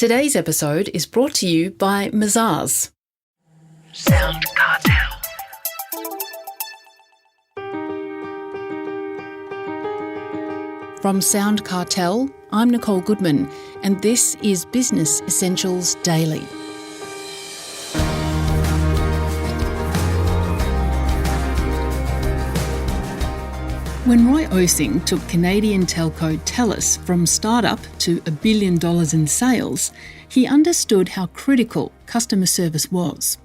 Today's episode is brought to you by Mazars. SoundCartel. From SoundCartel, I'm Nicole Goodman, and this is Business Essentials Daily. When Roy Osing took Canadian telco TELUS from startup to $1 billion in sales, he understood how critical customer service was.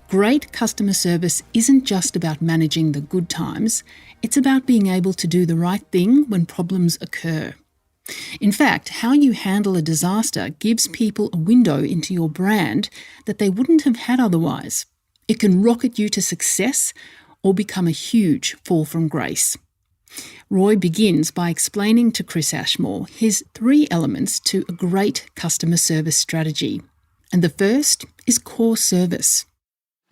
Great customer service isn't just about managing the good times, it's about being able to do the right thing when problems occur. In fact, how you handle a disaster gives people a window into your brand that they wouldn't have had otherwise. It can rocket you to success or become a huge fall from grace. Roy begins by explaining to Chris Ashmore his 3 elements to a great customer service strategy. And the first is core service.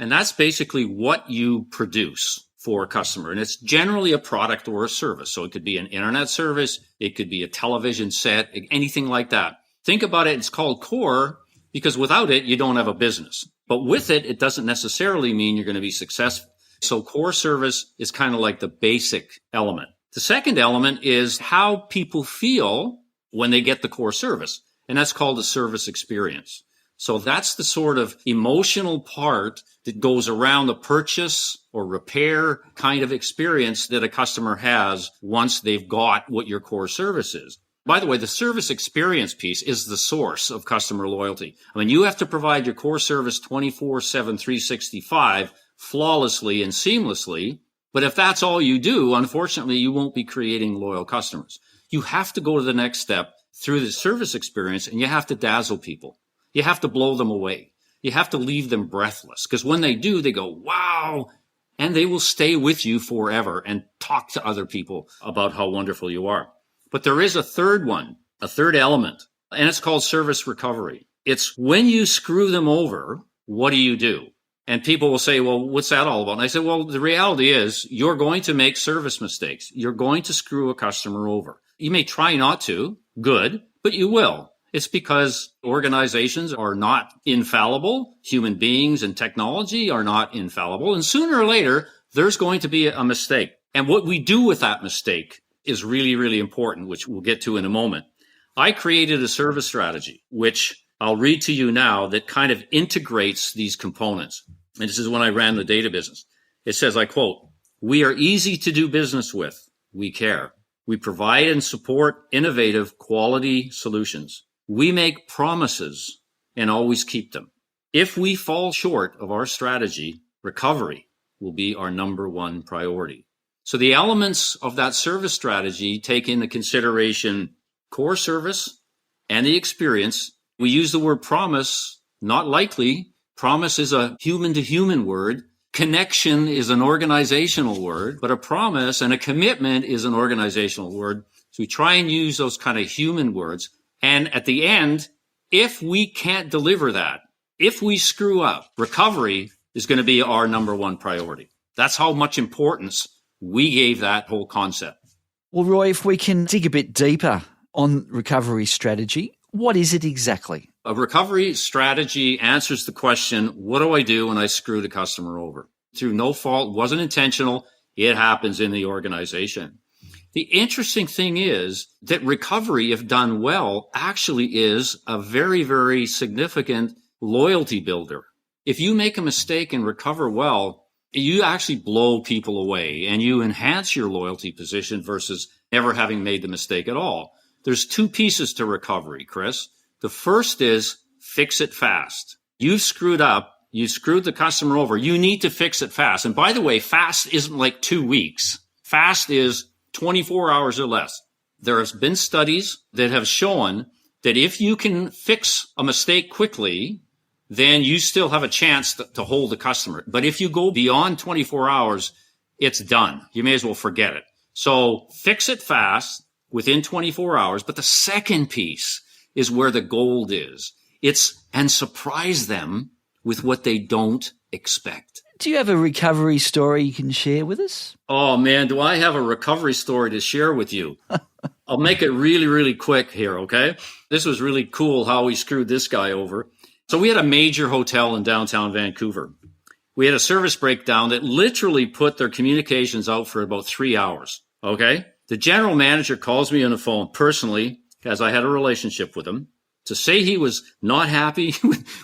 And that's basically what you produce for a customer. And it's generally a product or a service. So it could be an internet service, it could be a television set, anything like that. Think about it, it's called core because without it, you don't have a business. But with it, it doesn't necessarily mean you're going to be successful. So core service is kind of like the basic element. The second element is how people feel when they get the core service. And that's called the service experience. So that's the sort of emotional part that goes around the purchase or repair kind of experience that a customer has once they've got what your core service is. By the way, the service experience piece is the source of customer loyalty. I mean, you have to provide your core service 24/7, 365 flawlessly and seamlessly. But if that's all you do, unfortunately, you won't be creating loyal customers. You have to go to the next step through the service experience and you have to dazzle people. You have to blow them away. You have to leave them breathless because when they do, they go, wow, and they will stay with you forever and talk to other people about how wonderful you are. But there is a third one, a third element, and it's called service recovery. It's when you screw them over, what do? And people will say, well, what's that all about? And I say, well, the reality is you're going to make service mistakes. You're going to screw a customer over. You may try not to, good, but you will. It's because organizations are not infallible. Human beings and technology are not infallible. And sooner or later, there's going to be a mistake. And what we do with that mistake is really, really important, which we'll get to in a moment. I created a service strategy, which I'll read to you now, that kind of integrates these components. And this is when I ran the data business. It says, I quote, "We are easy to do business with. We care. We provide and support innovative quality solutions. We make promises and always keep them. If we fall short of our strategy, recovery will be our number one priority." So the elements of that service strategy take into consideration core service and the experience. We use the word promise, not likely. Promise is a human-to-human word. Connection is an organizational word, but a promise and a commitment is an organizational word. So we try and use those kind of human words. And at the end, if we can't deliver that, if we screw up, recovery is going to be our number one priority. That's how much importance we gave that whole concept. Well, Roy, if we can dig a bit deeper on recovery strategy, what is it exactly? A recovery strategy answers the question, what do I do when I screw the customer over? Through no fault, wasn't intentional, it happens in the organization. The interesting thing is that recovery, if done well, actually is a very, very significant loyalty builder. If you make a mistake and recover well, you actually blow people away and you enhance your loyalty position versus never having made the mistake at all. There's 2 pieces to recovery, Chris. The first is fix it fast. You've screwed up. You screwed the customer over. You need to fix it fast. And by the way, fast isn't like 2 weeks. Fast is 24 hours or less. There has been studies that have shown that if you can fix a mistake quickly, then you still have a chance to hold the customer. But if you go beyond 24 hours, it's done. You may as well forget it. So fix it fast within 24 hours. But the second piece is where the gold is. And surprise them with what they don't expect. Do you have a recovery story you can share with us? Oh, man, do I have a recovery story to share with you? I'll make it really, really quick here, okay? This was really cool how we screwed this guy over. So we had a major hotel in downtown Vancouver. We had a service breakdown that literally put their communications out for about 3 hours, okay? The general manager calls me on the phone personally, as I had a relationship with him. To say he was not happy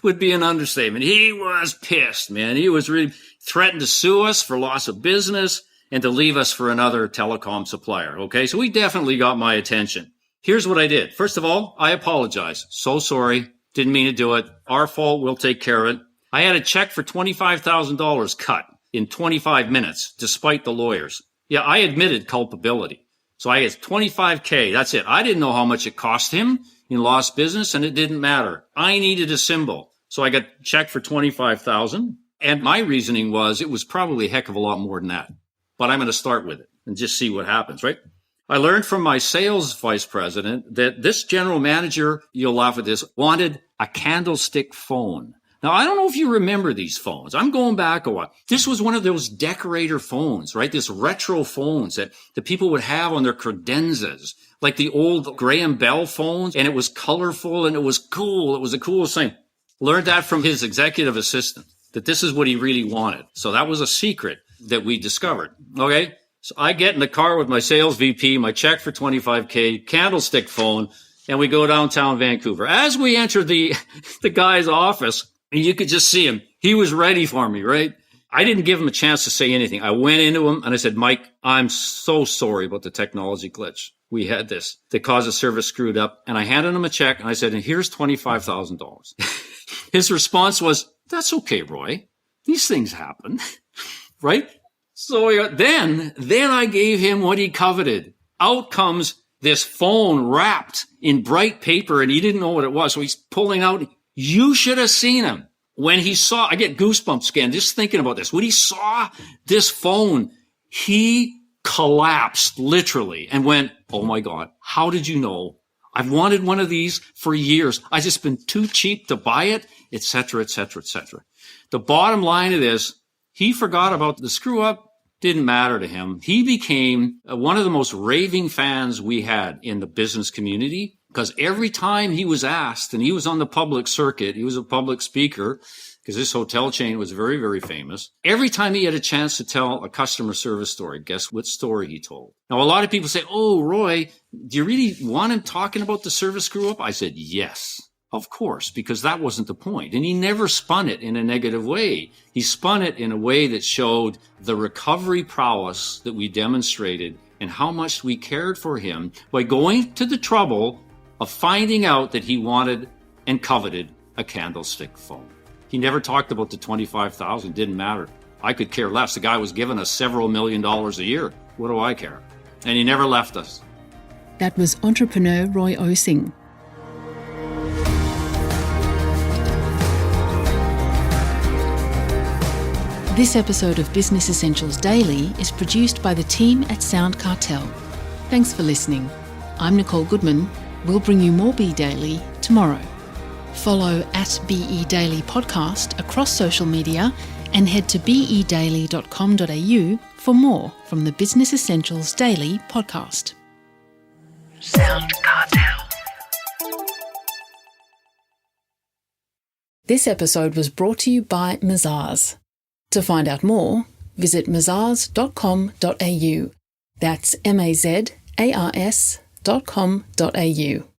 would be an understatement. He was pissed, man. He was really threatened to sue us for loss of business and to leave us for another telecom supplier, okay? So he definitely got my attention. Here's what I did. First of all, I apologize. So sorry. Didn't mean to do it. Our fault. We'll take care of it. I had a check for $25,000 cut in 25 minutes, despite the lawyers. Yeah, I admitted culpability. So I had $25K. That's it. I didn't know how much it cost him in lost business, and it didn't matter. I needed a symbol. So I got a check for $25,000. And my reasoning was it was probably a heck of a lot more than that. But I'm going to start with it and just see what happens, right? I learned from my sales vice president that this general manager, you'll laugh at this, wanted a candlestick phone. Now, I don't know if you remember these phones. I'm going back a while. This was one of those decorator phones, right? This retro phones that the people would have on their credenzas, like the old Graham Bell phones. And it was colorful and it was cool. It was the coolest thing. Learned that from his executive assistant, that this is what he really wanted. So that was a secret that we discovered. Okay. So I get in the car with my sales VP, my check for $25K, candlestick phone, and we go downtown Vancouver. As we enter the guy's office, and you could just see him. He was ready for me, right? I didn't give him a chance to say anything. I went into him and I said, Mike, I'm so sorry about the technology glitch. We had this that caused the service screwed up. And I handed him a check and I said, and here's $25,000. His response was, that's okay, Roy. These things happen, right? So then I gave him what he coveted. Out comes this phone wrapped in bright paper and he didn't know what it was. So he's pulling out. You should have seen him when he saw, I get goosebumps again, just thinking about this. When he saw this phone, he collapsed literally and went, oh my God, how did you know? I've wanted one of these for years. I've just been too cheap to buy it, et cetera, et cetera, et cetera. The bottom line of this, he forgot about the screw up. Didn't matter to him. He became one of the most raving fans we had in the business community. Because every time he was asked, and he was on the public circuit, he was a public speaker, because this hotel chain was very, very famous. Every time he had a chance to tell a customer service story, guess what story he told? Now, a lot of people say, oh, Roy, do you really want him talking about the service screw up? I said, yes, of course, because that wasn't the point. And he never spun it in a negative way. He spun it in a way that showed the recovery prowess that we demonstrated and how much we cared for him by going to the trouble of finding out that he wanted and coveted a candlestick phone. He never talked about the $25,000. Didn't matter. I could care less. The guy was giving us several $1 million a year. What do I care? And he never left us. That was entrepreneur Roy Osing. This episode of Business Essentials Daily is produced by the team at SoundCartel. Thanks for listening. I'm Nicole Goodman. We'll bring you more Be Daily tomorrow. Follow at BE Daily Podcast across social media and head to bedaily.com.au for more from the Business Essentials Daily podcast. SoundCartel. This episode was brought to you by Mazars. To find out more, visit mazars.com.au. That's mazars.com.au.